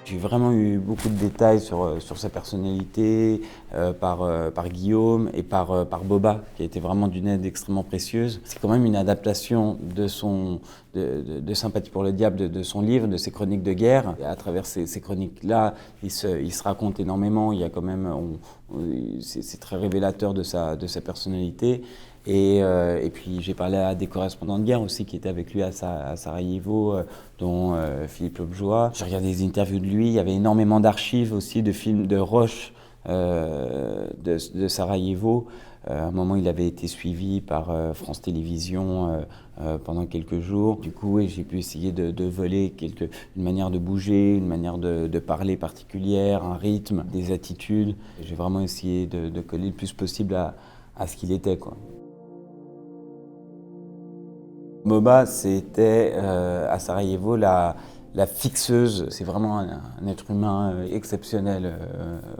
J'ai vraiment eu beaucoup de détails sur sa personnalité par Guillaume et par Boba, qui a été vraiment d'une aide extrêmement précieuse. C'est quand même une adaptation de Sympathie pour le diable, de son livre, de ses chroniques de guerre. Et à travers ces chroniques-là, il se raconte énormément. Il y a quand même, c'est très révélateur de sa personnalité. Et puis j'ai parlé à des correspondants de guerre aussi qui étaient avec lui à Sarajevo, dont Philippe Lobjoie. J'ai regardé des interviews de lui, il y avait énormément d'archives aussi de films de Roche de Sarajevo. À un moment, il avait été suivi par France Télévisions pendant quelques jours. Du coup, oui, j'ai pu essayer de voler une manière de bouger, une manière de parler particulière, un rythme, des attitudes. J'ai vraiment essayé de coller le plus possible à ce qu'il était, quoi. Boba, c'était à Sarajevo la fixeuse. C'est vraiment un être humain exceptionnel,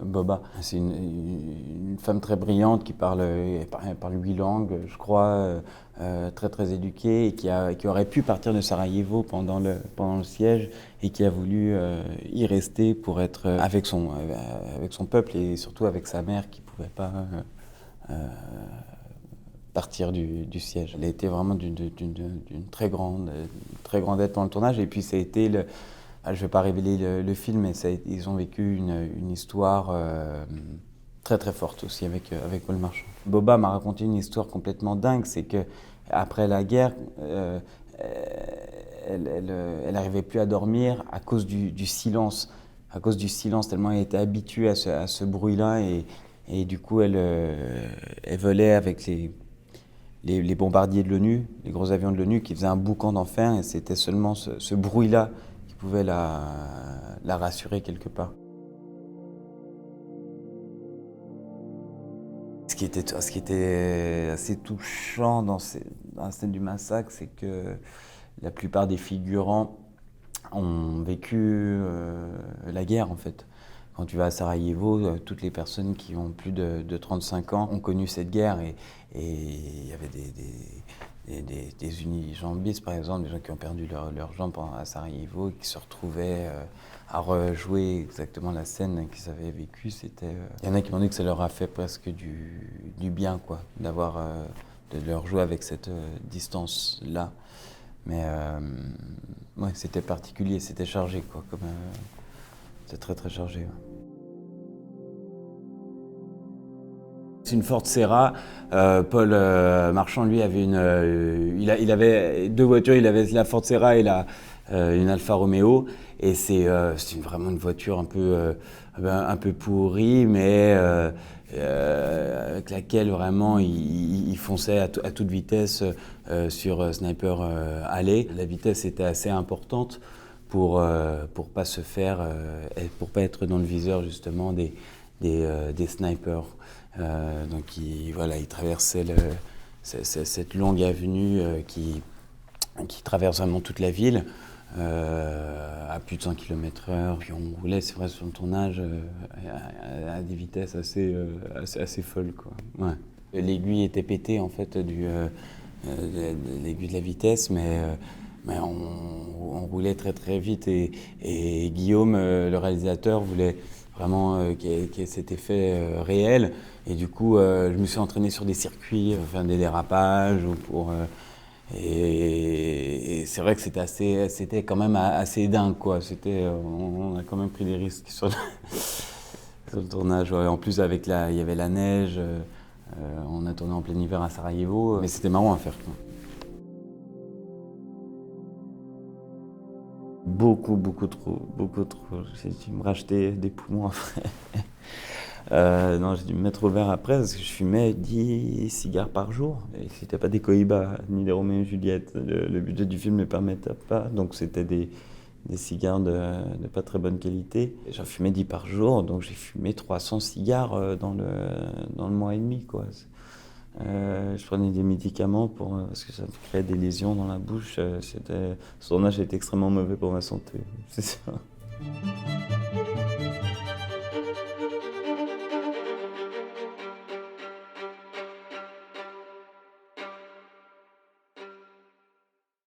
Boba. C'est une femme très brillante qui parle 8 langues, je crois, très très éduquée et qui aurait pu partir de Sarajevo pendant le siège et qui a voulu y rester pour être avec son peuple et surtout avec sa mère qui ne pouvait pas partir du siège. Elle a été vraiment d'une très grande aide pendant le tournage. Et puis ça a été, je ne vais pas révéler le film, mais ils ont vécu une histoire très très forte aussi avec Paul Marchand. Boba m'a raconté une histoire complètement dingue, c'est que après la guerre, elle n'arrivait plus à dormir à cause du silence. À cause du silence, tellement elle était habituée à ce bruit-là. Et du coup, elle volait avec les bombardiers de l'ONU, les gros avions de l'ONU qui faisaient un boucan d'enfer, et c'était seulement ce bruit-là qui pouvait la rassurer quelque part. Ce qui était assez touchant dans la scène du massacre, c'est que la plupart des figurants ont vécu la guerre en fait. Quand tu vas à Sarajevo, toutes les personnes qui ont plus de 35 ans ont connu cette guerre et il y avait des unijambistes par exemple, des gens qui ont perdu leurs jambes à Sarajevo et qui se retrouvaient à rejouer exactement la scène qu'ils avaient vécue. Il y en a qui m'ont dit que ça leur a fait presque du bien quoi, de leur jouer avec cette distance-là. Mais ouais, c'était particulier, c'était chargé quoi, c'était très très chargé. Ouais. C'est une Ford Sierra. Paul Marchand, lui, avait il avait deux voitures. Il avait la Ford Sierra et une Alfa Romeo. Et c'est vraiment une voiture un peu pourrie, mais avec laquelle vraiment il fonçait à toute vitesse sur Sniper Alley. La vitesse était assez importante pour pas se faire, pour pas être dans le viseur justement des snipers. Donc il traversait cette longue avenue qui traverse vraiment toute la ville à plus de 100 km/h. Puis on roulait, c'est vrai, sur le tournage à des vitesses assez folles, quoi. Ouais. L'aiguille était pétée en fait l'aiguille de la vitesse, mais on roulait très très vite et Guillaume, le réalisateur, voulait vraiment qu'il y ait cet effet réel. Et du coup, je me suis entraîné sur des circuits, faire des dérapages et c'est vrai que c'était quand même assez dingue, quoi. On a quand même pris des risques sur le tournage. Ouais. En plus, il y avait la neige. On a tourné en plein hiver à Sarajevo, mais c'était marrant à faire, quoi. Beaucoup trop. J'ai dû me racheter des poumons après. Non, j'ai dû me mettre au vert après parce que je fumais 10 cigares par jour. Et c'était pas des Cohiba ni des Roméo et Juliette. Le budget du film ne le permettait pas, donc c'était des cigares de pas très bonne qualité. J'en fumais 10 par jour, donc j'ai fumé 300 cigares dans le mois et demi, quoi. Je prenais des médicaments parce que ça me créait des lésions dans la bouche. Ce tournage était extrêmement mauvais pour ma santé, c'est ça.